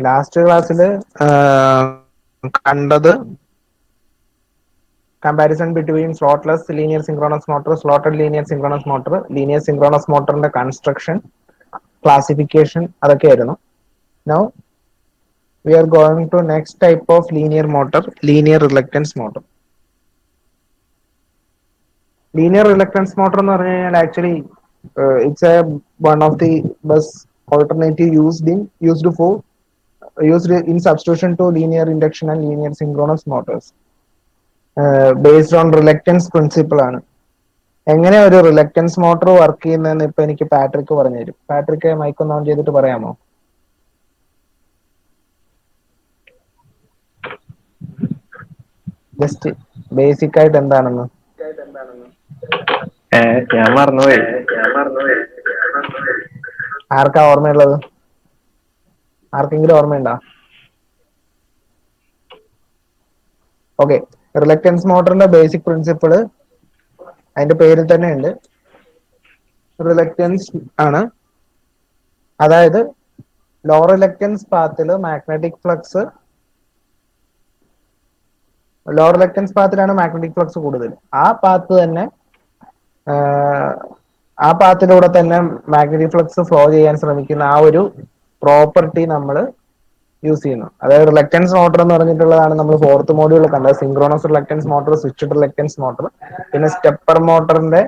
Last ക്ലാസ്സില് കണ്ടത് comparison between slotless linear synchronous motor, slotted linear synchronous motor, linear synchronous മോട്ടറിന്റെ construction, classification, അതൊക്കെയായിരുന്നു. Now we are going to next type of linear motor, linear reluctance motor. Linear reluctance motor എന്ന് പറഞ്ഞു കഴിഞ്ഞാൽ actually it's a one of the best alternative used in substitution to linear induction and linear synchronous motors. Based on reluctance principle ആണ്. എങ്ങനെ ഒരു reluctance motor work ചെയ്യുന്നതെന്ന് ഇപ്പൊ എനിക്ക് Patrick പറഞ്ഞു തരും. പാട്രിക് മൈക്ക് ഒന്ന് ഓൺ ചെയ്തിട്ട് പറയാമോ? ജസ്റ്റ് ബേസിക് ആയിട്ട് എന്താണെന്ന്. ഞാൻ മറന്നുപോയി. ആർക്കാ ഓർമ്മയുള്ളത്? ആർക്കെങ്കിലും ഓർമ്മയുണ്ടോ? ഓക്കെ, റിലക്റ്റൻസ് മോട്ടറിന്റെ ബേസിക് പ്രിൻസിപ്പിള് അതിന്റെ പേരിൽ തന്നെ ഉണ്ട്, റിലക്റ്റൻസ് ആണ്. അതായത് ലോ റിലക്റ്റൻസ് പാത്തില് മാഗ്നറ്റിക് ഫ്ലക്സ്, ലോ റിലക്റ്റൻസ് പാത്തിലാണ് മാഗ്നറ്റിക് ഫ്ലക്സ് കൂടുതൽ. ആ പാത്ത് തന്നെ ആ പാത്തിലൂടെ തന്നെ മാഗ്നറ്റിക് ഫ്ലക്സ് ഫ്ലോ ചെയ്യാൻ ശ്രമിക്കുന്ന ആ ഒരു പ്രോപ്പർട്ടി നമ്മൾ യൂസ് ചെയ്യുന്നു. അതായത് റിലക്റ്റൻസ് മോട്ടർ എന്ന് പറഞ്ഞിട്ടുള്ളതാണ് നമ്മൾ ഫോർത്ത് മോഡ്യൂളിൽ കണ്ടത്. Synchronous reluctance motor, switched reluctance motor, പിന്നെ സ്റ്റെപ്പർ മോട്ടറിന്റെ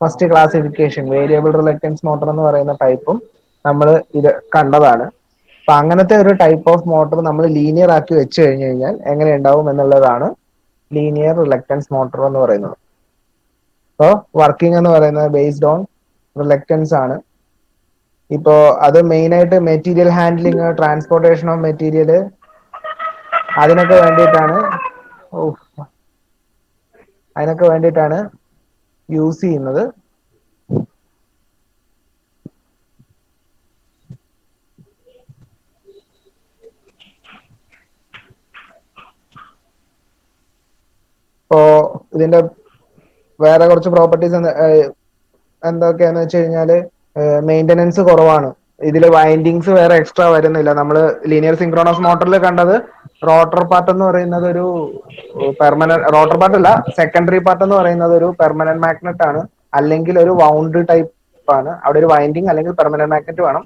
first classification variable reluctance motor എന്ന് പറയുന്ന ടൈപ്പും നമ്മൾ ഇത് കണ്ടതാണ്. അപ്പൊ അങ്ങനത്തെ ഒരു ടൈപ്പ് ഓഫ് മോട്ടർ നമ്മൾ ലീനിയർ ആക്കി വെച്ച് കഴിഞ്ഞ് കഴിഞ്ഞാൽ എങ്ങനെ ഉണ്ടാവും എന്നുള്ളതാണ് ലീനിയർ റിലക്റ്റൻസ് മോട്ടർ എന്ന് പറയുന്നത്. അപ്പോൾ വർക്കിംഗ് എന്ന് പറയുന്നത് ബേസ്ഡ് ഓൺ റിലക്റ്റൻസ് ആണ്. ഇപ്പോ അത് മെയിൻ ആയിട്ട് material handling, transportation of material, അതിനൊക്കെ വേണ്ടിയിട്ടാണ് യൂസ് ചെയ്യുന്നത്. ഇപ്പോ ഇതിന്റെ വേറെ കുറച്ച് പ്രോപ്പർട്ടീസ് എന്തൊക്കെയാന്ന് വെച്ച് കഴിഞ്ഞാല് മെയിൻ്റനൻസ് കുറവാണ്. ഇതിൽ വൈൻഡിങ്സ് വേറെ എക്സ്ട്രാ വരുന്നില്ല. നമ്മൾ ലീനിയർ സിങ്ക്രോണസ് മോട്ടറിൽ കണ്ടത് റോട്ടർ പാർട്ട് എന്ന് പറയുന്നത് ഒരു പെർമനന്റ് റോട്ടർ പാർട്ട് അല്ല, സെക്കൻഡറി പാർട്ട് എന്ന് പറയുന്നത് ഒരു പെർമനന്റ് മാഗ്നറ്റ് ആണ്, അല്ലെങ്കിൽ ഒരു വൗണ്ട് ടൈപ്പ് ആണ്. അവിടെ ഒരു വൈൻഡിങ് അല്ലെങ്കിൽ പെർമനന്റ് മാഗ്നറ്റ് വേണം.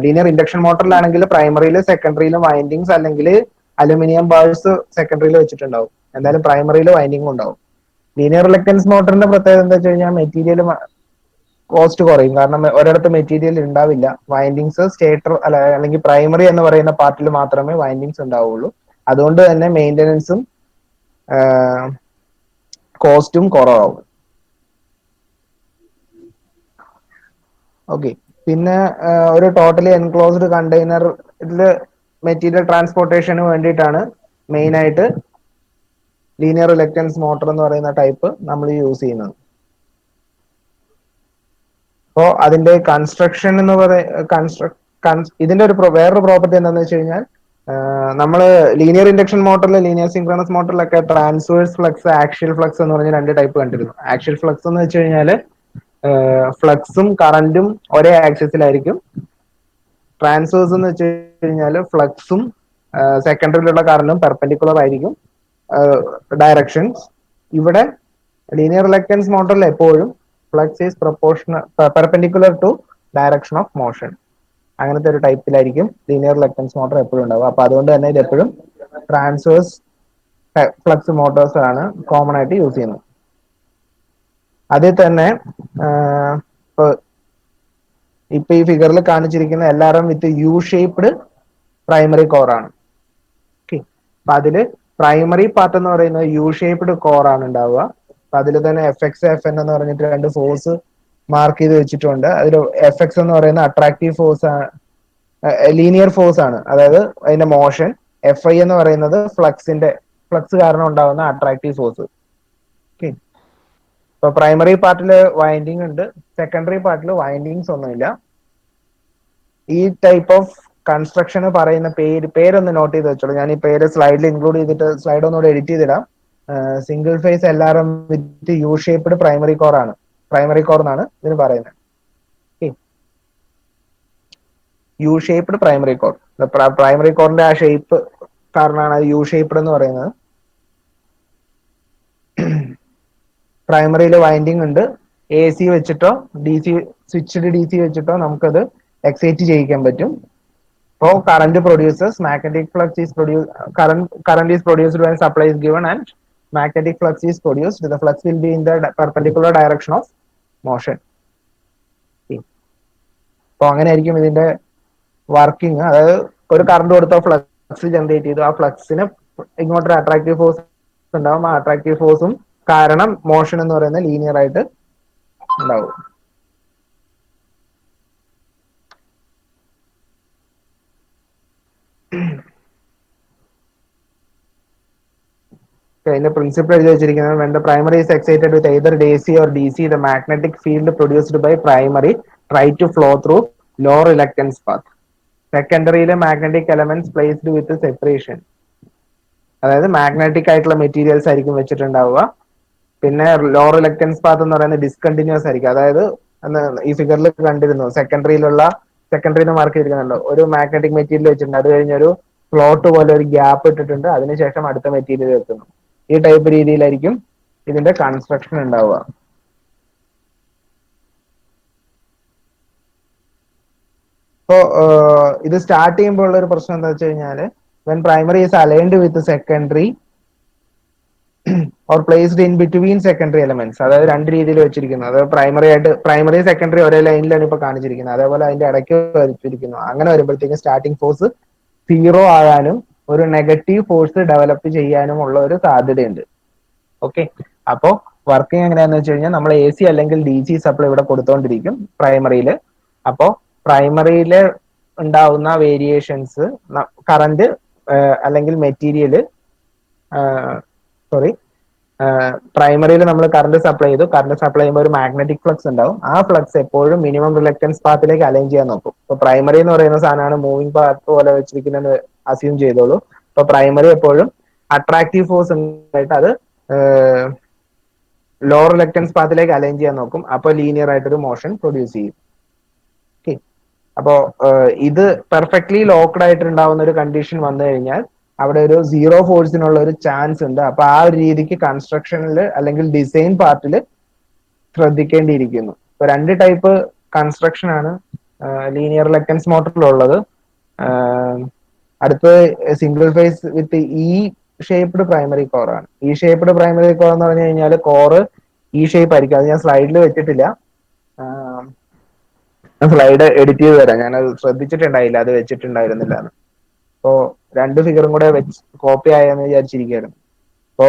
ലീനിയർ ഇൻഡക്ഷൻ മോട്ടറിലാണെങ്കിൽ പ്രൈമറിയിലും സെക്കൻഡറിയിലും വൈൻഡിങ്സ് അല്ലെങ്കിൽ അലുമിനിയം ബാൾസ് സെക്കൻഡറിയിൽ വെച്ചിട്ടുണ്ടാവും, എന്തായാലും പ്രൈമറിയിൽ വൈൻഡിങ് ഉണ്ടാവും. ലീനിയർ റിലക്റ്റൻസ് മോട്ടറിന്റെ പ്രത്യേകത എന്താ വെച്ച് കഴിഞ്ഞാൽ മെറ്റീരിയൽ കോസ്റ്റ് കുറയും. കാരണം ഒരിടത്ത് മെറ്റീരിയൽ ഉണ്ടാവില്ല. വൈൻഡിങ്സ് സ്റ്റേറ്റർ അല്ലെങ്കിൽ പ്രൈമറി എന്ന് പറയുന്ന പാർട്ടിൽ മാത്രമേ വൈൻഡിങ്സ് ഉണ്ടാവുള്ളൂ. അതുകൊണ്ട് തന്നെ മെയിൻ്റനൻസും കോസ്റ്റും കുറവാകും. ഓക്കെ, പിന്നെ ഒരു ടോട്ടലി എൻക്ലോസ്ഡ് കണ്ടെയ്നറിൽ മെറ്റീരിയൽ ട്രാൻസ്പോർട്ടേഷന് വേണ്ടിയിട്ടാണ് മെയിൻ ആയിട്ട് ലീനിയർ റിലക്റ്റൻസ് മോട്ടർ എന്ന് പറയുന്ന ടൈപ്പ് നമ്മൾ യൂസ് ചെയ്യുന്നത്. അപ്പോൾ അതിന്റെ കൺസ്ട്രക്ഷൻ എന്ന് ഇതിന്റെ ഒരു വേറൊരു പ്രോപ്പർട്ടി എന്താണെന്ന് വെച്ച് കഴിഞ്ഞാൽ, നമ്മൾ ലീനിയർ ഇൻഡക്ഷൻ മോട്ടറിൽ, ലീനിയർ സിങ്ക്രണസ് മോട്ടറിലൊക്കെ ട്രാൻസ്വേഴ്സ് ഫ്ലക്സ്, ആക്ഷ്യൽ ഫ്ലക്സ് എന്ന് പറഞ്ഞ രണ്ട് ടൈപ്പ് കണ്ടിരുന്നു. ആക്ഷ്യൽ ഫ്ലക്സ് എന്ന് വെച്ച് കഴിഞ്ഞാൽ ഫ്ലക്സും കറന്റും ഒരേ ആക്സിസിലായിരിക്കും. ട്രാൻസ്വേഴ്സ് എന്ന് വെച്ച് കഴിഞ്ഞാൽ ഫ്ലക്സും സെക്കൻഡറിയിലുള്ള കറന്റും പെർപെൻഡിക്കുലർ ആയിരിക്കും ഡയറക്ഷൻസ്. ഇവിടെ ലീനിയർ റിലക്റ്റൻസ് മോട്ടറിൽ എപ്പോഴും flux is proportional perpendicular to direction of motion. അങ്ങനത്തെ ഒരു ടൈപ്പിലായിരിക്കും ലീനിയർ റിലക്റ്റൻസ് മോട്ടർ എപ്പോഴും ഉണ്ടാവുക. അപ്പൊ അതുകൊണ്ട് തന്നെ ഇത് എപ്പോഴും ട്രാൻസ്വേഴ്സ് ഫ്ലക്സ് മോട്ടോഴ്സ് ആണ് കോമൺ ആയിട്ട് യൂസ് ചെയ്യുന്നത്. അതിൽ തന്നെ ഇപ്പൊ ഈ ഫിഗറിൽ കാണിച്ചിരിക്കുന്ന എല്ലാവരും വിത്ത് യു ഷേപ്ഡ് പ്രൈമറി കോർ ആണ്. ഓക്കെ, അപ്പൊ അതില് പ്രൈമറി പാർട്ട് എന്ന് പറയുന്നത് യു ഷേപ്ഡ് കോർ ആണ് ഉണ്ടാവുക. അപ്പൊ അതിൽ തന്നെ FX FN എന്ന് പറഞ്ഞിട്ട് രണ്ട് ഫോഴ്സ് മാർക്ക് ചെയ്ത് വെച്ചിട്ടുണ്ട്. അതിൽ FX എന്ന് പറയുന്ന അട്രാക്റ്റീവ് ഫോഴ്സ്, ലീനിയർ ഫോഴ്സ് ആണ്, അതായത് അതിന്റെ മോഷൻ. FI എന്ന് പറയുന്നത് ഫ്ലക്സ് കാരണം ഉണ്ടാകുന്ന അട്രാക്റ്റീവ് ഫോഴ്സ്. ഓക്കെ, ഇപ്പൊ പ്രൈമറി പാർട്ടില് വൈൻഡിങ് ഉണ്ട്, സെക്കൻഡറി പാർട്ടിൽ വൈൻഡിങ്സ് ഒന്നുമില്ല. ഈ ടൈപ്പ് ഓഫ് കൺസ്ട്രക്ഷന് പറയുന്ന പേരൊന്ന് നോട്ട് ചെയ്ത് വെച്ചോളൂ. ഞാൻ ഈ പേര് സ്ലൈഡിൽ ഇൻക്ലൂഡ് ചെയ്തിട്ട് സ്ലൈഡ് ഒന്നുകൂടെ എഡിറ്റ് ചെയ്തിടാം. Single phase LRM with U shaped primary core ആണ്, പ്രൈമറി കോർ എന്നാണ് ഇതിന് പറയുന്നത്. U shaped primary core. Primary കോറിന്റെ ആ ഷേപ്പ് കാരണമാണ് അത് യു ഷേപ്ഡ് എന്ന് പറയുന്നത്. പ്രൈമറിയിൽ വൈൻഡിങ് ഉണ്ട്. എ സി വെച്ചിട്ടോ D C switched D C വെച്ചിട്ടോ നമുക്കത് എക്സൈറ്റ് ചെയ്യിക്കാൻ പറ്റും. So current produces magnetic flux is produced. Current is produced when supply is given and magnetic flux is produced. The flux will be in the perpendicular direction of motion. അപ്പോൾ അങ്ങനെയായിരിക്കും ഇതിന്റെ working. അതായത് ഒരു current കൊടുത്ത flux generate ചെയ്തു, ആ ഫ്ലക്സിന് ഇങ്ങോട്ടൊരു attractive force ഉണ്ടാവും. ആ അട്രാക്റ്റീവ് ഫോഴ്സും കാരണം മോഷൻ എന്ന് പറയുന്നത് ലീനിയർ ആയിട്ട് ഉണ്ടാവും. അതിന്റെ പ്രിൻസിപ്പിൾ എഴുതി വെച്ചിരിക്കുന്നത് when the primary is excited with either AC or DC, the magnetic field produced by primary try to flow through low reluctance path. സെക്കൻഡറിയിലെ magnetic elements placed with separation. അതായത് magnetic ആയിട്ടുള്ള materials ആയിരിക്കും വെച്ചിട്ടുണ്ടാവുക. പിന്നെ law reluctance path എന്ന് പറയുന്നത് discontinuous ആയിരിക്കും. അതായത് ഈ ഫിഗറിൽ കണ്ടിരുന്നു, സെക്കൻഡറിയിൽ മാർക്ക് ചെയ്തിരിക്കുന്നുണ്ടോ, ഒരു മാഗ്നറ്റിക് മെറ്റീരിയൽ വെച്ചിട്ടുണ്ട്, അത് കഴിഞ്ഞൊരു ഫ്ലോട്ട് പോലെ ഒരു ഗ്യാപ്പ് ഇട്ടിട്ടുണ്ട്, അതിനുശേഷം അടുത്ത മെറ്റീരിയൽ വെക്കുന്നു. ഈ ടൈപ്പ് രീതിയിലായിരിക്കും ഇതിന്റെ കൺസ്ട്രക്ഷൻ ഉണ്ടാവുക. ഇപ്പോ ഇത് സ്റ്റാർട്ട് ചെയ്യുമ്പോൾ ഉള്ള ഒരു പ്രശ്നം എന്താ വെച്ച് കഴിഞ്ഞാല് when primary is aligned with secondary or placed in between secondary elements, അതായത് രണ്ട് രീതിയിൽ വെച്ചിരിക്കുന്നു. അതായത് പ്രൈമറി സെക്കൻഡറി ഒരേ ലൈനിലാണ് ഇപ്പൊ കാണിച്ചിരിക്കുന്നത്, അതേപോലെ അതിന്റെ ഇടയ്ക്ക് വെച്ചിരിക്കുന്നു. അങ്ങനെ വരുമ്പോഴത്തേക്കും സ്റ്റാർട്ടിംഗ് ഫോഴ്സ് സീറോ ആകാനും ഒരു നെഗറ്റീവ് ഫോഴ്സ് ഡെവലപ്പ് ചെയ്യാനും ഉള്ള ഒരു സാധ്യതയുണ്ട്. ഓക്കെ, അപ്പോ വർക്കിംഗ് എങ്ങനെയാന്ന് വെച്ച് കഴിഞ്ഞാൽ നമ്മൾ എ സി അല്ലെങ്കിൽ ഡി സി സപ്ലൈ ഇവിടെ കൊടുത്തോണ്ടിരിക്കും പ്രൈമറിയിൽ. അപ്പോ പ്രൈമറിയിൽ ഉണ്ടാവുന്ന വേരിയേഷൻസ് കറന്റ് അല്ലെങ്കിൽ മെറ്റീരിയല് സോറി പ്രൈമറിയിൽ നമ്മൾ കറണ്ട് സപ്ലൈ ചെയ്തു. കറണ്ട് സപ്ലൈ ചെയ്യുമ്പോൾ ഒരു മാഗ്നറ്റിക് ഫ്ലക്സ് ഉണ്ടാവും. ആ ഫ്ലക്സ് എപ്പോഴും മിനിമം റിലക്റ്റൻസ് പാത്തിലേക്ക് അലൈൻ ചെയ്യാൻ നോക്കും. ഇപ്പൊ പ്രൈമറി എന്ന് പറയുന്ന സാധനമാണ് മൂവിംഗ് പാത്ത് പോലെ വെച്ചിരിക്കുന്നത് അസ്യൂം ചെയ്തോളൂ. ഇപ്പൊ പ്രൈമറി എപ്പോഴും അട്രാക്റ്റീവ് ഫോഴ്സ് ഉണ്ടായിട്ട് അത് ലോ റിലക്റ്റൻസ് പാത്തിലേക്ക് അലൈൻ ചെയ്യാൻ നോക്കും. അപ്പൊ ലീനിയർ ആയിട്ടൊരു മോഷൻ പ്രൊഡ്യൂസ് ചെയ്യും. ഓക്കെ, അപ്പോ ഇത് പെർഫെക്റ്റ്ലി ലോക്ക്ഡ് ആയിട്ട് ഉണ്ടാവുന്ന ഒരു കണ്ടീഷൻ വന്നു കഴിഞ്ഞാൽ അവിടെ ഒരു സീറോ ഫോഴ്സിനുള്ള ഒരു ചാൻസ് ഉണ്ട്. അപ്പൊ ആ ഒരു രീതിക്ക് കൺസ്ട്രക്ഷനിൽ അല്ലെങ്കിൽ ഡിസൈൻ പാർട്ടിൽ ശ്രദ്ധിക്കേണ്ടിയിരിക്കുന്നു. ഇപ്പൊ രണ്ട് ടൈപ്പ് കൺസ്ട്രക്ഷൻ ആണ് ലീനിയർ റിലക്റ്റൻസ് മോട്ടറിലുള്ളത്. അടുത്ത് സിംഗിൾ ഫേസ് വിത്ത് ഇ ഷേപ്ഡ് പ്രൈമറി കോർ ആണ്. ഇ ഷേപ്ഡ് പ്രൈമറി കോർ എന്ന് പറഞ്ഞു കഴിഞ്ഞാൽ കോറ് ഈ ഷേപ്പ് ആയിരിക്കും. അത് ഞാൻ സ്ലൈഡിൽ വെച്ചിട്ടില്ല, സ്ലൈഡ് എഡിറ്റ് ചെയ്ത് തരാം. ഞാനത് ശ്രദ്ധിച്ചിട്ടുണ്ടായില്ല, അത് വെച്ചിട്ടുണ്ടായിരുന്നില്ല. അപ്പോ രണ്ട് ഫിഗറും കൂടെ വെച്ച് കോപ്പി ആയെന്ന് വിചാരിച്ചിരിക്കുകയായിരുന്നു. അപ്പോ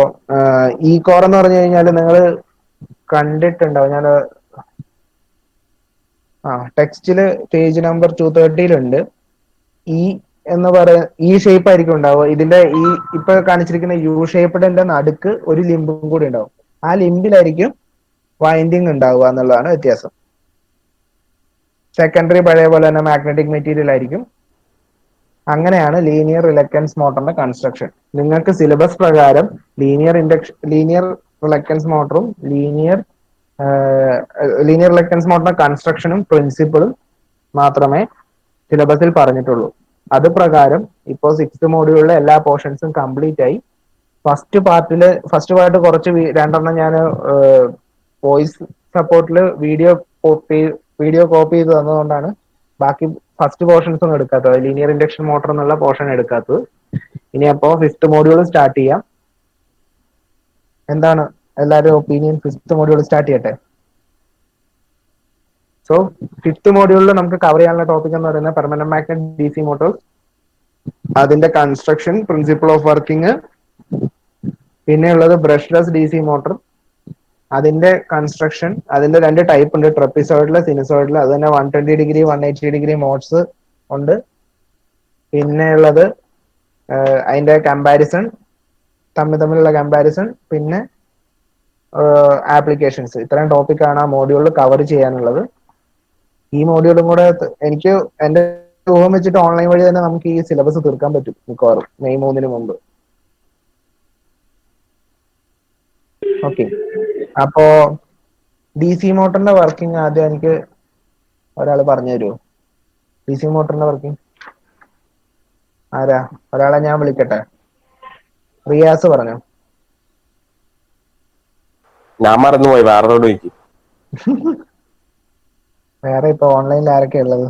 ഈ കോർ എന്ന് പറഞ്ഞു കഴിഞ്ഞാൽ നിങ്ങൾ കണ്ടിട്ടുണ്ടാവും. ഞാൻ ടെക്സ്റ്റില് പേജ് നമ്പർ 230 ഈ എന്ന് പറയാ ഈ ഷേപ്പ് ആയിരിക്കും ഉണ്ടാവുക. ഇതിന്റെ ഈ ഇപ്പൊ കാണിച്ചിരിക്കുന്ന യു ഷേപ്പിന്റെ നടുക്ക് ഒരു ലിംബും കൂടി ഉണ്ടാവും. ആ ലിംബിലായിരിക്കും വൈൻഡിങ് ഉണ്ടാവുക എന്നുള്ളതാണ് വ്യത്യാസം. സെക്കൻഡറി പഴയ പോലെ തന്നെ മാഗ്നറ്റിക് മെറ്റീരിയൽ ആയിരിക്കും. അങ്ങനെയാണ് ലീനിയർ റിലക്റ്റൻസ് മോട്ടറിന്റെ കൺസ്ട്രക്ഷൻ. നിങ്ങൾക്ക് സിലബസ് പ്രകാരം ലീനിയർ റിലക്റ്റൻസ് മോട്ടറും ലീനിയർ റിലക്റ്റൻസ് മോട്ടറിന്റെ കൺസ്ട്രക്ഷനും പ്രിൻസിപ്പിളും മാത്രമേ സിലബസിൽ പറഞ്ഞിട്ടുള്ളൂ. അത് പ്രകാരം ഇപ്പോൾ 6th മോഡ്യൂളിലെ എല്ലാ പോർഷൻസും കംപ്ലീറ്റ് ആയി. ഫസ്റ്റ് പാർട്ട് കുറച്ച് രണ്ടെണ്ണം ഞാൻ വോയിസ് സപ്പോർട്ടിൽ വീഡിയോ കോപ്പി ചെയ്ത് തന്നതുകൊണ്ടാണ് ബാക്കി ഫസ്റ്റ് പോർഷൻസ് ഒന്നും എടുക്കാത്തത്, ലീനിയർ ഇൻഡക്ഷൻ മോട്ടർ എന്നുള്ള പോർഷൻ എടുക്കാത്തത്. ഇനി അപ്പോ 5th മോഡ്യൂൾ സ്റ്റാർട്ട് ചെയ്യാം. എന്താണ് എല്ലാവരും ഒപ്പീനിയൻ? 5th മോഡ്യൂൾ സ്റ്റാർട്ട് ചെയ്യട്ടെ? സോ 5th മോഡ്യൂളിൽ നമുക്ക് കവർ ചെയ്യാനുള്ള ടോപ്പിക് എന്ന് പറയുന്നത് permanent magnet D C Motors, അതിന്റെ കൺസ്ട്രക്ഷൻ, പ്രിൻസിപ്പിൾ ഓഫ് വർക്കിംഗ്, പിന്നെയുള്ളത് ബ്രഷ്ലെസ് ഡി സി മോട്ടർ, അതിന്റെ കൺസ്ട്രക്ഷൻ. അതിന്റെ രണ്ട് ടൈപ്പ് ഉണ്ട്, ട്രപ്പിസോയിഡില്, സിനുസോയിഡില്. അത് തന്നെ 120 180 മോഡ്സ് ഉണ്ട്. പിന്നെ ഉള്ളത് അതിന്റെ കമ്പാരിസൺ, തമ്മിലുള്ള കമ്പാരിസൺ, പിന്നെ ആപ്ലിക്കേഷൻസ്. ഇത്രയും ടോപ്പിക്കാണ് ആ മോഡ്യൂളിൽ കവർ ചെയ്യാനുള്ളത്. ഈ മോഡ്യൂളും കൂടെ എനിക്ക് എന്റെ ഊഹം വെച്ചിട്ട് ഓൺലൈൻ വഴി തന്നെ നമുക്ക് ഈ സിലബസ് തീർക്കാൻ പറ്റും മിക്കവാറും മെയ് 3 മുമ്പ്. ഓക്കെ, അപ്പോ ഡി സി മോട്ടറിന്റെ വർക്കിംഗ് ആദ്യം എനിക്ക് ഒരാൾ പറഞ്ഞു തരുമോ? ഡി സി മോട്ടറിന്റെ വർക്കിംഗ് ആരാ? ഒരാളെ ഞാൻ വിളിക്കട്ടെ. റിയാസ് പറഞ്ഞോ. ഞാൻ മറന്നുപോയി, വേറൊരോട് ചോദിക്കും. വേറെ ഇപ്പൊ ഓൺലൈനിൽ ആരൊക്കെയാ ഉള്ളത്?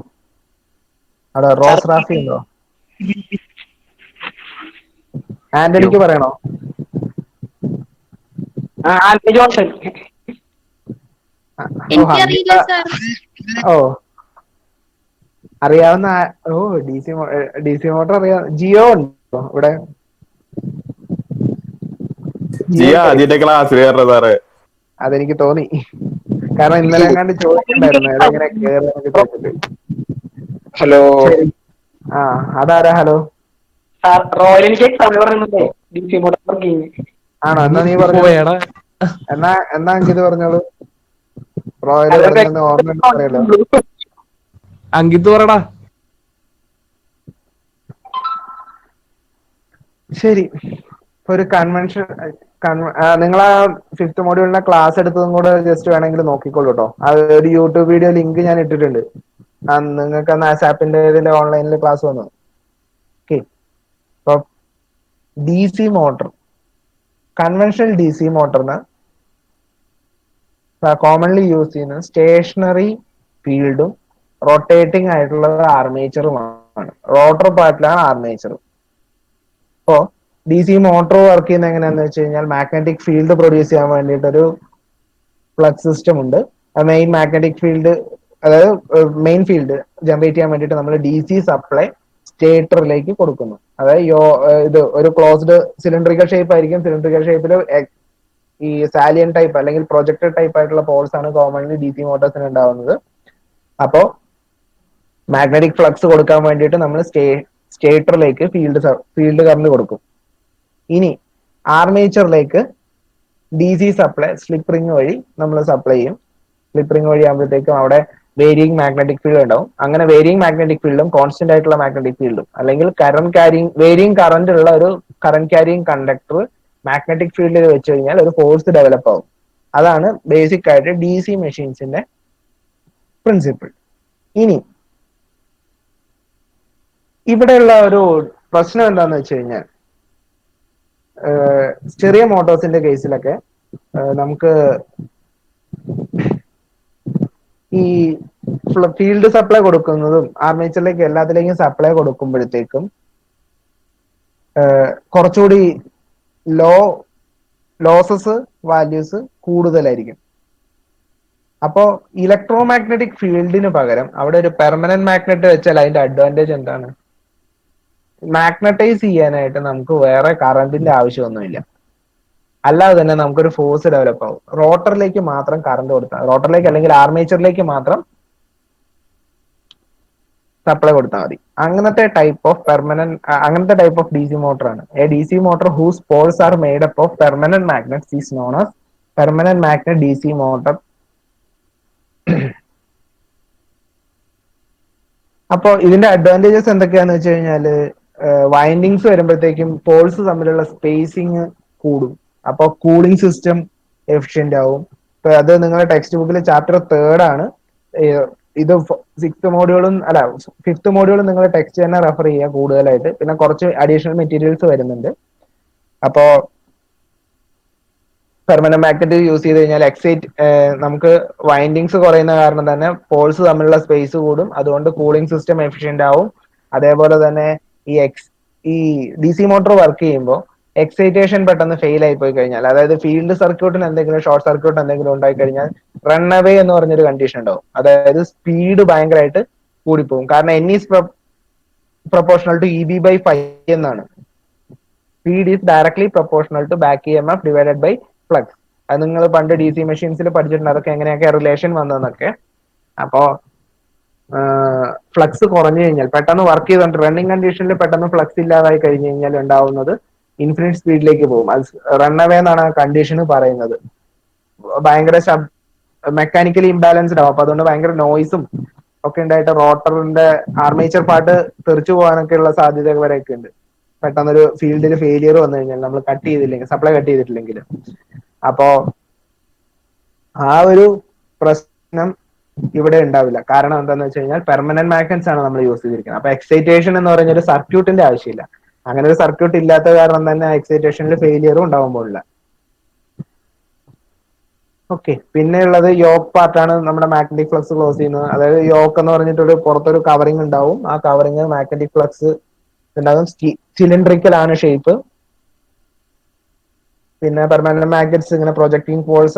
അവിടെ റോസ് റാഫി ഉണ്ടോ? അയ്യോ, ആന്റണിക്ക് പറയണോ? ആൽഫി ജോൺസൺ. ഓ എനിക്കറിയില്ല ഹംഗിത. സാർ. ഓ അറിയാവുന്ന ഓ ഡി സി മോട്ടർ അറിയാം. ജിയോ ഉണ്ടോ ഇവിടെ? ജിയ ജിയോക്ക് അറിയാം. ആദ്യത്തെ ക്ലാസ്സിൽ കയറുന്ന സാറേ. അതെനിക്ക് തോന്നി, കാരണം ഇന്നലെ എങ്ങാണ്ട് ചോദിക്കണ്ടായിരുന്നു അതെങ്ങനെ കേറുന്നൊക്കെ ചോദിച്ചിട്ട്. ഹലോ ശരി. ആ അതാരാ? ഹലോ. സാർ, റോയൽ എനിക്ക് എക്സാം പറയുന്നുണ്ടോ? D C motor working. ആണോ? എന്നാ നീ പറഞ്ഞോ. നിർത്തിപ്പോയടാ. എന്നാ അങ്കിത് പറഞ്ഞോളൂ. റോയല് അതൊക്കെ പറഞ്ഞെന്ന് ഓർമ്മയുണ്ടെന്ന് പറയല്ലോ. അങ്കിത്ത് പറടാ. ശരി. ഒരു കൺവെൻഷൻ നിങ്ങൾ ആ ഫിഫ്ത് മോഡ്യൂളിന്റെ ക്ലാസ് എടുത്തതും കൂടെ ജസ്റ്റ് വേണമെങ്കിൽ നോക്കിക്കോളൂ കേട്ടോ. ഒരു യൂട്യൂബ് വീഡിയോ ലിങ്ക് ഞാൻ ഇട്ടിട്ടുണ്ട്. നിങ്ങൾക്ക് അന്ന് ആസാപ്പിന്റെ ഇതിന്റെ ഓൺലൈനിൽ ക്ലാസ് വന്നു. ഓക്കെ. അപ്പൊ D C motor, conventional D C മോട്ടറിന് കോമൺലി യൂസ് ചെയ്യുന്നത് സ്റ്റേഷനറി ഫീൽഡും റൊട്ടേറ്റിംഗ് ആയിട്ടുള്ളത് ആർമേച്ചറുമാണ്. റോട്ടർ പാർട്ടിലാണ് ആർമേച്ചർ. അപ്പോ ഡി സി മോട്ടോർ വർക്ക് ചെയ്യുന്ന എങ്ങനെയാന്ന് വെച്ച് കഴിഞ്ഞാൽ മാഗ്നറ്റിക് ഫീൽഡ് പ്രൊഡ്യൂസ് ചെയ്യാൻ വേണ്ടിയിട്ട് ഒരു ഫ്ലക്സ് സിസ്റ്റം ഉണ്ട്. മെയിൻ മാഗ്നറ്റിക് ഫീൽഡ്, അതായത് മെയിൻ ഫീൽഡ് ജനറേറ്റ് ചെയ്യാൻ വേണ്ടിയിട്ട് നമ്മൾ ഡി സി സപ്ലൈ സ്റ്റേറ്ററിലേക്ക് കൊടുക്കുന്നു. അതായത് ഇത് ഒരു ക്ലോസ്ഡ് സിലിണ്ടറിക്കൽ ഷേപ്പ് ആയിരിക്കും. സിലിണ്ടറിക്കൽ ഷേപ്പിൽ ഈ സാലിയൻ ടൈപ്പ് അല്ലെങ്കിൽ പ്രൊജക്ടർ ടൈപ്പ് ആയിട്ടുള്ള പോൾസ് ആണ് കോമൺലി ഡി സി മോട്ടോഴ്സിന് ഉണ്ടാവുന്നത്. അപ്പോ മാഗ്നറ്റിക് ഫ്ലക്സ് കൊടുക്കാൻ വേണ്ടിയിട്ട് നമ്മൾ സ്റ്റേറ്ററിലേക്ക് ഫീൽഡ് കറന്റ് കൊടുക്കും. ഇനി ആർമേച്ചറിലേക്ക് D C supply slip ring വഴി നമ്മൾ സപ്ലൈ ചെയ്യും. സ്ലിപ്പ് റിംഗ് വഴി ആകുമ്പോഴത്തേക്കും അവിടെ വേരിയിങ് മാഗ്നറ്റിക് ഫീൽഡ് ഉണ്ടാവും. അങ്ങനെ വേരിയിങ് മാഗ്നറ്റിക് ഫീൽഡും കോൺസ്റ്റന്റ് ആയിട്ടുള്ള മാഗ്നറ്റിക് ഫീൽഡും അല്ലെങ്കിൽ വേരിയിങ് കറന്റ് ഉള്ള ഒരു കറന്റ് ക്യാരിങ് കണ്ടക്ടർ മാഗ്നറ്റിക് ഫീൽഡിൽ വെച്ച് കഴിഞ്ഞാൽ ഒരു ഫോഴ്സ് ഡെവലപ്പ് ആവും. അതാണ് ബേസിക് ആയിട്ട് ഡി സി മെഷീൻസിന്റെ പ്രിൻസിപ്പിൾ. ഇനി ഇവിടെയുള്ള ഒരു പ്രശ്നം എന്താന്ന് വെച്ച് കഴിഞ്ഞാൽ, ചെറിയ മോട്ടോഴ്സിന്റെ കേസിലൊക്കെ നമുക്ക് ഈ ഫീൽഡ് സപ്ലൈ കൊടുക്കുന്നതും ആർമേച്ചറിലേക്ക് എല്ലാത്തിലേക്കും സപ്ലൈ കൊടുക്കുമ്പോഴത്തേക്കും കുറച്ചുകൂടി ലോസസ് വാല്യൂസ് കൂടുതലായിരിക്കും. അപ്പോ ഇലക്ട്രോ മാഗ്നറ്റിക് ഫീൽഡിന് പകരം അവിടെ ഒരു പെർമനന്റ് മാഗ്നറ്റ് വെച്ചാൽ അതിന്റെ അഡ്വാൻറ്റേജ് എന്താണ്? മാഗ്നറ്റൈസ് ചെയ്യാനായിട്ട് നമുക്ക് വേറെ കറന്റിന്റെ ആവശ്യമൊന്നുമില്ല. അല്ലാതെ തന്നെ നമുക്കൊരു ഫോഴ്സ് ഡെവലപ്പ് ആവും. റോട്ടറിലേക്ക് മാത്രം കറണ്ട് കൊടുത്താൽ, റോട്ടറിലേക്ക് അല്ലെങ്കിൽ ആർമേച്ചറിലേക്ക് മാത്രം സപ്ലൈ കൊടുത്താൽ മതി. അങ്ങനത്തെ type of D C motor ആണ്. A D C motor whose poles are made up of permanent magnets is known as permanent magnet D C motor. അപ്പോ ഇതിന്റെ അഡ്വാൻറ്റേജസ് എന്തൊക്കെയാന്ന് വെച്ച് കഴിഞ്ഞാല്, വൈൻഡിങ്സ് വരുമ്പോഴത്തേക്കും പോൾസ് തമ്മിലുള്ള സ്പേസിങ് കൂടും. അപ്പൊ കൂളിംഗ് സിസ്റ്റം എഫിഷ്യന്റ് ആവും. ഇപ്പൊ അത് നിങ്ങളുടെ ടെക്സ്റ്റ് ബുക്കിൽ ചാപ്റ്റർ 3 ആണ്. ഇത് ഫിഫ്ത് മോഡ്യൂളും നിങ്ങൾ ടെക്സ്റ്റ് തന്നെ റെഫർ ചെയ്യുക കൂടുതലായിട്ട്. പിന്നെ കുറച്ച് അഡീഷണൽ മെറ്റീരിയൽസ് വരുന്നുണ്ട്. അപ്പോ പെർമനന്റ് മാഗ്നറ്റ് യൂസ് ചെയ്ത് കഴിഞ്ഞാൽ നമുക്ക് വൈൻഡിങ്സ് കുറയുന്ന കാരണം തന്നെ പോൾസ് തമ്മിലുള്ള സ്പേസ് കൂടും. അതുകൊണ്ട് കൂളിംഗ് സിസ്റ്റം എഫിഷ്യന്റ് ആവും. അതേപോലെ തന്നെ ഈ ഡി സി മോട്ടോർ വർക്ക് ചെയ്യുമ്പോൾ എക്സൈറ്റേഷൻ പെട്ടെന്ന് ഫെയിൽ ആയി പോയി കഴിഞ്ഞാൽ, അതായത് ഫീൽഡ് സർക്യൂട്ടിന് എന്തെങ്കിലും ഷോർട്ട് സർക്യൂട്ട് എന്തെങ്കിലും ഉണ്ടായി കഴിഞ്ഞാൽ റൺ അവേ എന്ന് പറഞ്ഞൊരു കണ്ടീഷൻ ഉണ്ടാവും. അതായത് സ്പീഡ് ഭയങ്കരമായിട്ട് കൂടിപ്പോകും. കാരണം N is proportional to E B by phi എന്നാണ്. Speed is directly proportional to back E M F divided by flux. അത് നിങ്ങൾ പണ്ട് ഡി സി മെഷീൻസിൽ പഠിച്ചിട്ടുണ്ട്, അതൊക്കെ എങ്ങനെയൊക്കെ റിലേഷൻ വന്നതെന്നൊക്കെ. അപ്പോ ഫ്ലക്സ് കുറഞ്ഞു കഴിഞ്ഞാൽ, പെട്ടെന്ന് വർക്ക് ചെയ്തുകൊണ്ട് റണ്ണിങ് കണ്ടീഷനിൽ പെട്ടെന്ന് ഫ്ലക്സ് ഇല്ലാതായി കഴിഞ്ഞു കഴിഞ്ഞാൽ ഉണ്ടാവുന്നത് ഇൻഫിനിറ്റ് സ്പീഡിലേക്ക് പോകും. അത് റൺ അവേ എന്നാണ് ആ കണ്ടീഷന് പറയുന്നത്. ഭയങ്കര മെക്കാനിക്കലി ഇംബാലൻസ്ഡ് ആവും. അപ്പൊ അതുകൊണ്ട് ഭയങ്കര നോയ്സും ഒക്കെ ഉണ്ടായിട്ട് റോട്ടറിന്റെ ആർമേച്ചർ പാർട്ട് തെറിച്ചു പോകാനൊക്കെ ഉള്ള സാധ്യതകൾ വരെയൊക്കെ ഉണ്ട്. പെട്ടെന്നൊരു ഫീൽഡിൽ ഫെയിലിയർ വന്നു കഴിഞ്ഞാൽ, നമ്മൾ സപ്ലൈ കട്ട് ചെയ്തിട്ടില്ലെങ്കിൽ. അപ്പോ ആ ഒരു പ്രശ്നം ഇവിടെ ഉണ്ടാവില്ല. കാരണം എന്താണെന്ന് വെച്ച് കഴിഞ്ഞാൽ പെർമനന്റ് മാഗ്നറ്റ്സ് ആണ് നമ്മൾ യൂസ് ചെയ്തിരിക്കുന്നത്. അപ്പൊ എക്സൈറ്റേഷൻ എന്ന് പറഞ്ഞ ഒരു സർക്യൂട്ടിന്റെ ആവശ്യമില്ല. അങ്ങനെ ഒരു സർക്യൂട്ട് ഇല്ലാത്ത കാരണം തന്നെ എക്സൈറ്റേഷനിൽ ഫെയിലിയറും ഉണ്ടാവാൻ പോകില്ല. ഓക്കെ, പിന്നെ ഉള്ളത് യോക്ക് പാർട്ടാണ് നമ്മുടെ മാഗ്നറ്റിക് ഫ്ലക്സ് ക്ലോസ് ചെയ്യുന്നത്. അതായത് യോക്ക് എന്ന് പറഞ്ഞിട്ടൊരു പുറത്തൊരു കവറിംഗ് ഉണ്ടാവും. ആ കവറിംഗ് മാഗ്നറ്റിക് ഫ്ലക്സ് ഉണ്ടാകും. സിലിണ്ടറിക്കൽ ആണ് ഷേപ്പ്. പിന്നെ പെർമനന്റ് മാഗ്നറ്റ്സ് ഇങ്ങനെ പ്രൊജക്ടിങ് പോൾസ്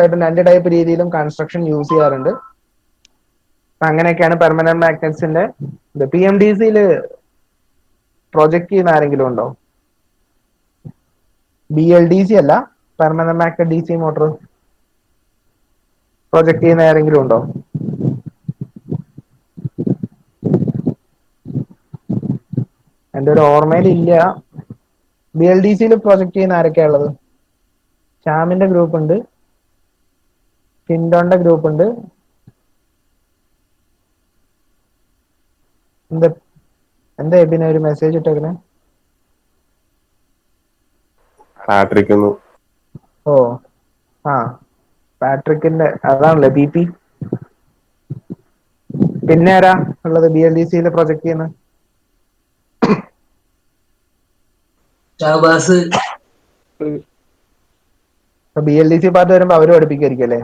ആയിട്ട് രണ്ട് ടൈപ്പ് രീതിയിലും കൺസ്ട്രക്ഷൻ യൂസ് ചെയ്യാറുണ്ട്. അങ്ങനെയൊക്കെയാണ് പെർമനന്റ് മാഗ്നറ്റ്സിന്റെ ഇത്. PMDCയിൽ പ്രൊജക്ട് ചെയ്യുന്ന ആരെങ്കിലും ഉണ്ടോ? BLDC അല്ല, permanent magnet DC motor project ചെയ്യുന്ന ആരെങ്കിലും ഉണ്ടോ? എന്റെ ഒരു ഓർമ്മയിൽ ഇല്ല. BLDCയിൽ പ്രൊജക്ട് ചെയ്യുന്ന ആരൊക്കെയാ ഉള്ളത്? ശ്യാമിന്റെ ഗ്രൂപ്പ് ഉണ്ട്, ഷിൻഡോന്റെ ഗ്രൂപ്പ് ഉണ്ട്. എന്താ എബിനെ ഒരു മെസ്സേജ് ഇട്ടേക്കണേ? ഹാട്രിക് ഓ ആ, പാട്രിക്കിന്റെ അതാണല്ലേ BP. പിന്നെ ആരാ ഉള്ളത് BLDCയിൽ പ്രൊജക്ട് ചെയ്യുന്നത്? ഷാബാസ്. BLDC പാർട്ട് വരുമ്പോ അവര് പഠിപ്പിക്കായിരിക്കും അല്ലേ?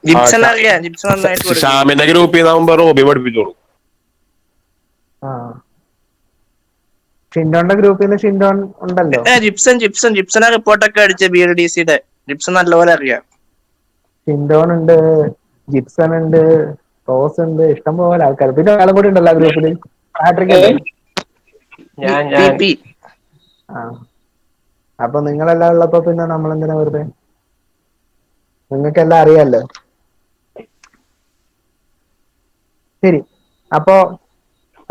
ജിപ്സൺ അറിയാം, ജിപ്സൺ നന്നായിട്ട് പഠിപ്പിക്കും. ഷാമിന്റെ ഗ്രൂപ്പിൽ നിന്നാകുമ്പോ റോബി പഠിപ്പിച്ചോളൂ. ആ, ഷിൻഡോന്റെ ഗ്രൂപ്പിൽ നിന്ന് ഷിൻഡോൻ ഉണ്ടല്ലോ. ജിപ്സൺ റിപ്പോർട്ടൊക്കെ അടിച്ച BLDCയുടെ. ജിപ്സൺ നല്ലപോലെ അറിയാം. ഷിൻഡോൻ ഉണ്ട്, ജിപ്സൺ ഉണ്ട്, റോസ് ഉണ്ട്, ഇഷ്ടംപോലെ ആൾക്കാർ. പിന്നെ ആളും കൂടി ഉണ്ടല്ലോ ആ ഗ്രൂപ്പിൽ, പാട്രിക് അല്ലേ? PP. ആ, അപ്പൊ നിങ്ങളെല്ലാം ഉള്ളപ്പോ പിന്നെ നമ്മളെന്തിനാ വെറുതെ? നിങ്ങൾക്കെല്ലാം അറിയാലോ. ശരി, അപ്പോ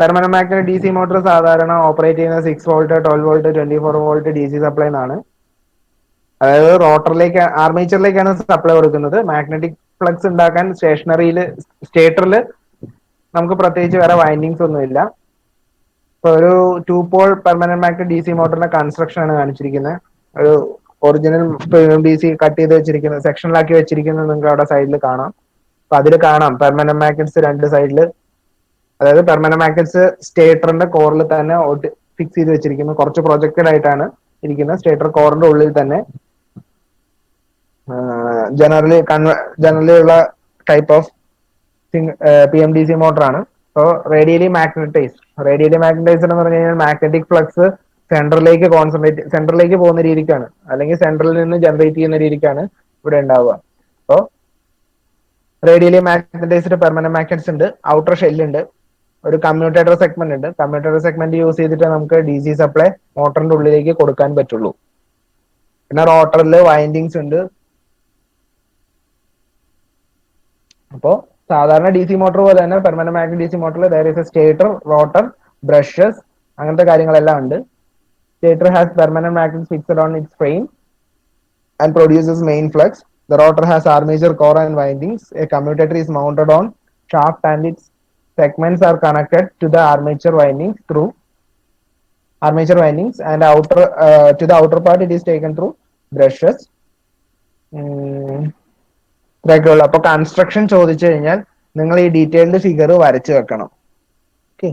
പെർമനന്റ് മാഗ്നറ്റ് DC മോട്ടോർ സാധാരണ ഓപ്പറേറ്റ് ചെയ്യുന്ന 6 volt 12 volt 24 volt DC supply ആണ്. അതായത് റോട്ടറിലേക്ക്, ആർമേച്ചറിലേക്കാണ് സപ്ലൈ കൊടുക്കുന്നത്. മാഗ്നറ്റിക് ഫ്ലക്സ് ഉണ്ടാക്കാൻ സ്റ്റേറ്ററിൽ നമുക്ക് പ്രത്യേകിച്ച് വേറെ വൈൻഡിങ്സ് ഒന്നും ഇല്ല. ഇപ്പൊ ഒരു 2 പോൾ പെർമനന്റ് മാഗ്നറ്റ് DC മോട്ടറിന്റെ കൺസ്ട്രക്ഷൻ ആണ് കാണിച്ചിരിക്കുന്നത്. ഒരു ഒറിജിനൽ DC കട്ട് ചെയ്ത് വെച്ചിരിക്കുന്നത്, സെക്ഷനിലാക്കി വെച്ചിരിക്കുന്നത് നിങ്ങൾക്ക് അവിടെ സൈഡിൽ കാണാം. അപ്പൊ അതിൽ കാണാം പെർമനന്റ് മാഗ്നറ്റ്സ് രണ്ട് സൈഡിൽ. അതായത് പെർമനന്റ് മാഗ്നറ്റ്സ് സ്റ്റേറ്ററിന്റെ കോറിൽ തന്നെ ഫിക്സ് ചെയ്ത് വെച്ചിരിക്കുന്നു. കുറച്ച് പ്രൊജക്റ്റഡ് ആയിട്ടാണ് ഇരിക്കുന്നത്. സ്റ്റേറ്റർ കോറിന്റെ ഉള്ളിൽ തന്നെ ജനറലി ഉള്ള ടൈപ്പ് ഓഫ് PMDC മോട്ടറാണ്. സോ റേഡിയലി മാഗ്നറ്റൈസ്ഡ് എന്ന് പറഞ്ഞു കഴിഞ്ഞാൽ മാഗ്നറ്റിക് ഫ്ലക്സ് സെൻട്രലിലേക്ക് പോകുന്ന രീതിക്കാണ്, അല്ലെങ്കിൽ സെൻട്രലിൽ നിന്ന് ജനറേറ്റ് ചെയ്യുന്ന രീതിക്കാണ് ഇവിടെ ഉണ്ടാവുക. So radially magnetised permanent magnets ഉണ്ട്. ഔട്ടർ ഷെല്ലുണ്ട്, ഒരു കമ്മ്യൂട്ടേറ്റർ സെഗ്മെന്റ് ഉണ്ട്. കമ്മ്യൂട്ടേറ്റർ സെഗ്മെന്റ് യൂസ് ചെയ്തിട്ട് നമുക്ക് DC സപ്ലൈ മോട്ടറിന്റെ ഉള്ളിലേക്ക് കൊടുക്കാൻ പറ്റുള്ളൂ. പിന്നെ റോട്ടറിൽ വൈൻഡിങ്സ് ഉണ്ട്. അപ്പോ സാധാരണ DC മോട്ടോർ പോലെ തന്നെ permanent magnet DC മോട്ടറിൽ there is a stator, rotor, brushes, അങ്ങനത്തെ കാര്യങ്ങളെല്ലാം ഉണ്ട്. Stator has permanent magnets fixed on its frame and produces main flux. The rotor has armature core and windings. A commutator is mounted on shaft and its segments are connected to the armature windings and to the outer part it is taken through brushes. ഇതൊക്കെയുള്ളൂ. അപ്പൊ construction ചോദിച്ചു കഴിഞ്ഞാൽ നിങ്ങൾ ഈ detailed figure വരച്ചു വെക്കണം. Okay,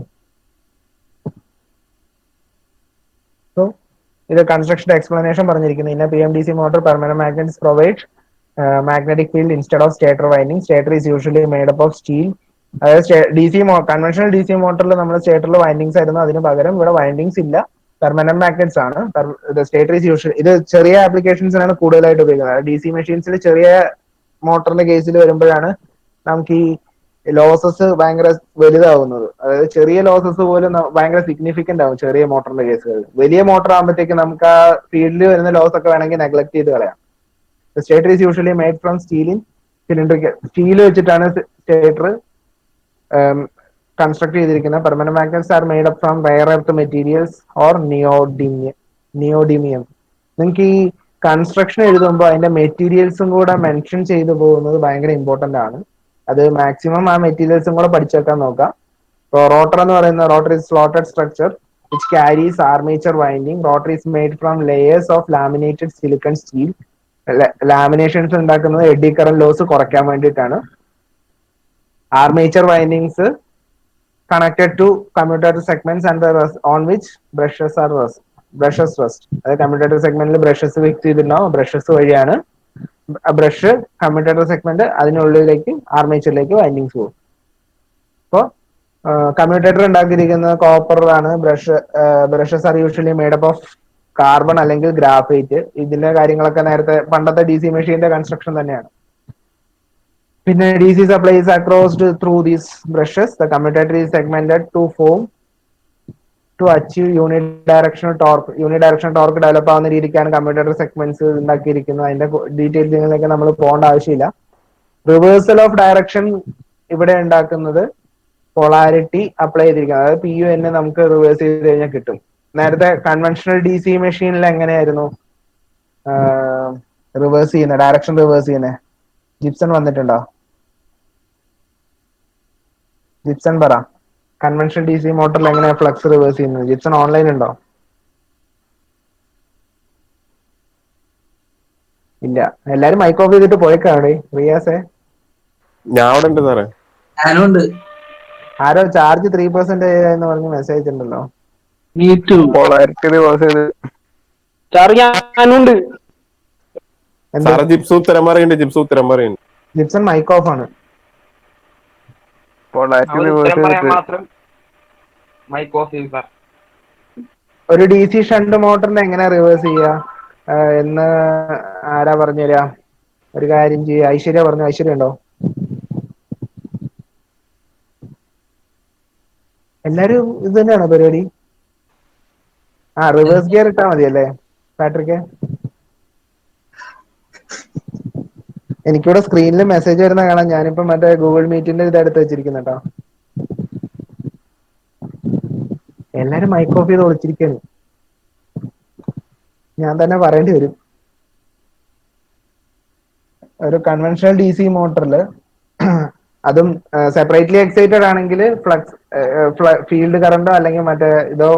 so ഇത് construction explanation പറഞ്ഞിരിക്കുന്നത്. ഇന്ന PMDC motor permanent magnets provide magnetic field instead of stator winding. Stator is usually made up of steel. അതായത് കൺവെൻഷണൽ DC മോട്ടറിൽ നമ്മൾ സ്റ്റേറ്ററിൽ വൈൻഡിങ്സ് ആയിരുന്നു, അതിന് പകരം ഇവിടെ വൈൻഡിങ്സ് ഇല്ല, പെർമനന്റ് മാഗ്നറ്റ്സ് ആണ്. Stator is usual. ഇത് ചെറിയ ആപ്ലിക്കേഷൻസിനാണ് കൂടുതലായിട്ട് ഉപയോഗിക്കുന്നത്. DC മെഷീൻസിൽ ചെറിയ മോട്ടറിന്റെ കേസിൽ വരുമ്പോഴാണ് നമുക്ക് ഈ ലോസസ് ഭയങ്കര വലുതാവുന്നത്. അതായത് ചെറിയ ലോസസ് പോലും ഭയങ്കര സിഗ്നിഫിക്കന്റ് ആവും ചെറിയ മോട്ടറിന്റെ കേസുകളിൽ. വലിയ മോട്ടർ ആകുമ്പോഴത്തേക്ക് നമുക്ക് ആ ഫീൽഡിൽ വരുന്ന ലോസ് ഒക്കെ വേണമെങ്കിൽ നെഗ്ലക്ട് ചെയ്ത് കളയാം. Stator is usually made from steel in cylindrical. Steel വെച്ചിട്ടാണ് സ്റ്റേറ്റർ കൺസ്ട്രക്ട് ചെയ്തിരിക്കുന്നത്. Permanent magnets R made up from rare earth materials or neodymium. നിങ്ങൾക്ക് ഈ കൺസ്ട്രക്ഷൻ എഴുതുമ്പോൾ അതിന്റെ മെറ്റീരിയൽസും കൂടെ മെൻഷൻ ചെയ്തു പോകുന്നത് ഭയങ്കര ഇമ്പോർട്ടന്റ് ആണ്. അത് മാക്സിമം ആ മെറ്റീരിയൽസും കൂടെ പഠിച്ചേക്കാൻ നോക്കാം. റോട്ടർ എന്ന് പറയുന്ന rotor is slotted structure which carries armature winding. Rotor is made from layers of laminated silicon steel. Laminations ഉണ്ടാക്കുന്നത് എഡി കറന്റ് ലോസ് കുറയ്ക്കാൻ വേണ്ടിയിട്ടാണ്. Armature windings connected to commutator segments and on which brushes rest. അതായത് commutator സെഗ്മെന്റിൽ brushes fix ചെയ്തിട്ടുണ്ടാവും. Brushes വഴിയാണ് brush commutator segment അതിനുള്ളിലേക്ക് ആർമേച്ചറിലേക്ക് windings പോകും. അപ്പോൾ കമ്മ്യൂട്ടേറ്റർ ഉണ്ടാക്കിയിരിക്കുന്നത് കോപ്പറിലാണ്. Brushes are usually made up of carbon അല്ലെങ്കിൽ ഗ്രാഫൈറ്റ്. ഇതിന്റെ കാര്യങ്ങളൊക്കെ നേരത്തെ പണ്ടത്തെ ഡി സി മെഷീന്റെ കൺസ്ട്രക്ഷൻ തന്നെയാണ്. പിന്നെ D C supplies across through these brushes. The commutator is segmented to achieve unidirectional torque develop ആവുന്ന രീതിക്കാണ് കമ്മ്യൂട്ടേറ്റർ സെഗ്മെന്റ്സ് ഉണ്ടാക്കിയിരിക്കുന്നത്. അതിന്റെ ഡീറ്റെയിൽസിലേക്ക് നമ്മൾ പോകേണ്ട ആവശ്യമില്ല. റിവേഴ്സൽ ഓഫ് ഡയറക്ഷൻ ഇവിടെ ഉണ്ടാക്കുന്നത് പൊളാരിറ്റി അപ്ലൈ ചെയ്തിരിക്കുന്നത്. അതായത് പി യു എന്നെ നമുക്ക് റിവേഴ്സ് ചെയ്ത് കഴിഞ്ഞാൽ കിട്ടും. നേരത്തെ കൺവെൻഷണൽ ഡി സി മെഷീനിൽ എങ്ങനെയായിരുന്നു റിവേഴ്സ് ചെയ്യുന്നത്, ഡയറക്ഷൻ റിവേഴ്സ് ചെയ്യുന്നത്? ജിപ്സൺ വന്നിട്ടുണ്ടോ? ജിപ്സൺ പറ, കൺവെൻഷണൽ ഡി സി മോട്ടറിൽ എങ്ങനെയാ ഫ്ലക്സ് റിവേഴ്സ് ചെയ്യുന്നത്? ജിപ്സൺ ഓൺലൈൻ ഉണ്ടോ? ഇല്ല. എല്ലാരും മൈക്ക് ഓഫ് ചെയ്തിട്ട് പോയേക്കാണ്. റിയാസെ, ഞാൻ അവിടെ ഉണ്ട് സാറേ. ഞാനും ഉണ്ട്. ആരോ ചാർജ് 3% എന്ന് പറഞ്ഞ് മെസ്സേജ് ഉണ്ടല്ലോ. പൊളാരിറ്റി റിവേഴ്സ് ചെയ്ത് സാറ് ഞാനുണ്ട്. എന്ത്? സാറേ ജിപ്സ് ഉത്തരം പറയുന്നുണ്ട്. ജിപ്സൺ മൈക്ക് ഓഫ് ആണ്. പൊളാരിറ്റി അവർ റിവേഴ്സ് ഉത്തരം പറയാൻ ചെയ്തിട്ട് മാത്രം മൈക്ക് ഓഫ് ചെയ്തു സാർ. ഒരു ഡി സി ഷണ്ട് മോട്ടറിനെ എങ്ങനെയാ റിവേഴ്സ് ചെയ്യുക എന്ന് ആരാ പറഞ്ഞുതരാ? ഒരു കാര്യം ചെയ്യുക. ഐശ്വര്യ പറഞ്ഞു. ഐശ്വര്യ ഉണ്ടോ? എല്ലാരും ഇത് തന്നെയാണോ പരിപാടി? റിവേഴ്സ് ഗിയർ ഇട്ടാ മതിയല്ലേ പാട്രിക്ക്? എനിക്കിവിടെ സ്ക്രീനിൽ മെസ്സേജ് വരുന്ന കാണാം. ഞാനിപ്പോ മറ്റേ ഗൂഗിൾ മീറ്റിന്റെ ഇത് എടുത്ത് വെച്ചിരിക്കുന്ന കേട്ടോ. എല്ലാരും മൈക്ക് ഓഫ് ചെയ്ത് ഒളിച്ചിരിക്കുന്നു. ഞാൻ തന്നെ പറയേണ്ടി വരും. ഒരു കൺവെൻഷണൽ ഡി സി മോട്ടറിൽ അതും സെപ്പറേറ്റ്ലി എക്സൈറ്റഡ് ആണെങ്കിൽ ഫ്ലക്സ് ഫീൽഡ് കറണ്ടോ അല്ലെങ്കിൽ മറ്റേ ഇതോ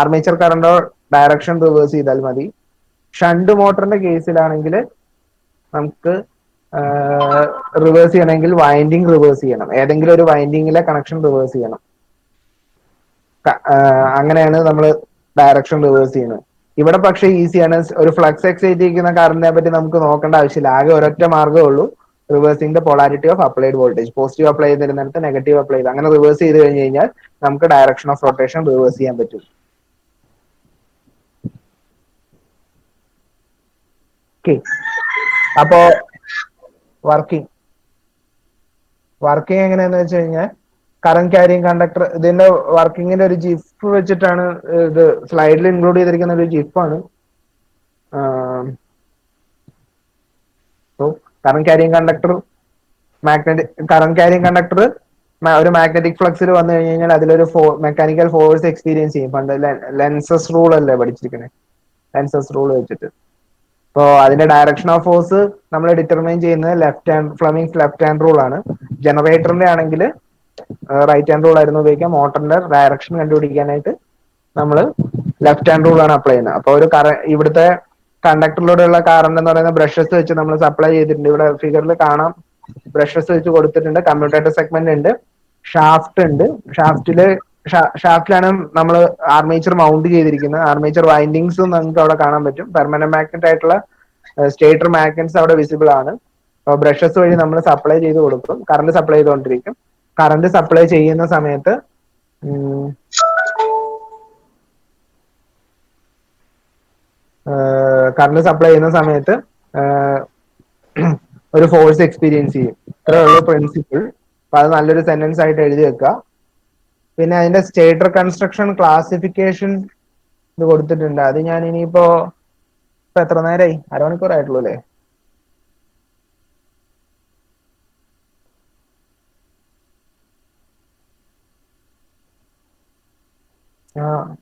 ആർമേച്ചർ കറണ്ടോ ഡയറക്ഷൻ റിവേഴ്സ് ചെയ്താൽ മതി. ഷണ്ട് മോട്ടറിന്റെ കേസിലാണെങ്കിൽ നമുക്ക് റിവേഴ്സ് ചെയ്യണമെങ്കിൽ വൈൻഡിങ് റിവേഴ്സ് ചെയ്യണം. ഏതെങ്കിലും ഒരു വൈൻഡിങ്ങിലെ കണക്ഷൻ റിവേഴ്സ് ചെയ്യണം. അങ്ങനെയാണ് നമ്മൾ ഡയറക്ഷൻ റിവേഴ്സ് ചെയ്യുന്നത്. ഇവിടെ പക്ഷേ ഈസിയാണ്. ഒരു ഫ്ലക്സ് എക്സൈറ്റ് ചെയ്യുന്ന കറണ്ടിനെ പറ്റി നമുക്ക് നോക്കേണ്ട ആവശ്യമില്ല. ആകെ ഒരൊറ്റ മാർഗ്ഗമേ ഉള്ളൂ, reversing the polarity of applied voltage. Positive apply ചെയ്തിരുന്നിടത്ത് നെഗറ്റീവ് അപ്ലൈ ചെയ്ത് അങ്ങനെ റിവേഴ്സ് ചെയ്ത് കഴിഞ്ഞ് കഴിഞ്ഞാൽ നമുക്ക് ഡയറക്ഷൻ ഓഫ് റൊട്ടേഷൻ റിവേഴ്സ് ചെയ്യാൻ പറ്റും. അപ്പോ വർക്കിംഗ് എങ്ങനെയാന്ന് വെച്ച് കഴിഞ്ഞാൽ കറന്റ് ക്യാരിങ് കണ്ടക്ടർ, ഇതിന്റെ വർക്കിങ്ങിന്റെ ഒരു ജിഫ് വെച്ചിട്ടാണ് ഇത് സ്ലൈഡിൽ ഇൻക്ലൂഡ് ചെയ്തിരിക്കുന്ന ഒരു ജിഫാണ്. കറന്റ് ക്യാരിങ് കണ്ടക്ടർ ഒരു മാഗ്നറ്റിക് ഫ്ലക്സിൽ വന്നു കഴിഞ്ഞ് കഴിഞ്ഞാൽ അതിലൊരു മെക്കാനിക്കൽ ഫോഴ്സ് എക്സ്പീരിയൻസ് ചെയ്യും. പണ്ട് ലെൻസസ് റൂൾ അല്ലേ പഠിച്ചിരിക്കണേ, ലെൻസസ് റൂൾ വെച്ചിട്ട്. അപ്പോ അതിന്റെ ഡയറക്ഷൻ ഓഫ് ഫോഴ്സ് നമ്മൾ ഡിറ്റർമൈൻ ചെയ്യുന്നത് ഫ്ലെമിംഗ്സ് ലെഫ്റ്റ് ഹാൻഡ് റൂൾ ആണ്. ജനറേറ്ററിന്റെ ആണെങ്കിൽ റൈറ്റ് ഹാൻഡ് റൂൾ ആയിരുന്നു ഉപയോഗിക്കുക. മോട്ടറിന്റെ ഡയറക്ഷൻ കണ്ടുപിടിക്കാനായിട്ട് നമ്മൾ ലെഫ്റ്റ് ഹാൻഡ് റൂൾ ആണ് അപ്ലൈ ചെയ്യുന്നത്. അപ്പോൾ ഇവിടുത്തെ കണ്ടക്ടറിലൂടെയുള്ള കറണ്ട് എന്ന് പറയുന്ന ബ്രഷസ് വെച്ച് നമ്മൾ സപ്ലൈ ചെയ്തിട്ടുണ്ട്. ഇവിടെ ഫിഗറിൽ കാണാം, ബ്രഷസ് വെച്ച് കൊടുത്തിട്ടുണ്ട്. കമ്മ്യൂട്ടേറ്റർ സെഗ്മെന്റ് ഉണ്ട്, ഷാഫ്റ്റ് ഉണ്ട്. ഷാഫ്റ്റിലാണ് നമ്മൾ ആർമേച്ചർ മൗണ്ട് ചെയ്തിരിക്കുന്നത്. ആർമേച്ചർ വൈൻഡിങ്സും നമുക്ക് അവിടെ കാണാൻ പറ്റും. പെർമനന്റ് മാഗ്നറ്റ് ആയിട്ടുള്ള സ്റ്റേറ്റർ മാഗ്നറ്റ്സ് അവിടെ വിസിബിൾ ആണ്. ബ്രഷസ് വഴി നമ്മൾ സപ്ലൈ ചെയ്ത് കൊടുക്കും. കറണ്ട് സപ്ലൈ ചെയ്തുകൊണ്ടിരിക്കും. കറണ്ട് സപ്ലൈ ചെയ്യുന്ന സമയത്ത് ഒരു ഫോഴ്സ് എക്സ്പീരിയൻസ് ചെയ്യും. ഇത്രയുള്ള പ്രിൻസിപ്പിൾ. അപ്പൊ അത് നല്ലൊരു സെന്റൻസ് ആയിട്ട് എഴുതി വെക്കുക. പിന്നെ അതിന്റെ സ്റ്റേറ്റർ കൺസ്ട്രക്ഷൻ ക്ലാസിഫിക്കേഷൻ ഇത് കൊടുത്തിട്ടുണ്ട്. അത് ഞാൻ ഇനിയിപ്പോ എത്ര നേരമായി? അരമണിക്കൂർ ആയിട്ടുള്ളൂ അല്ലേ?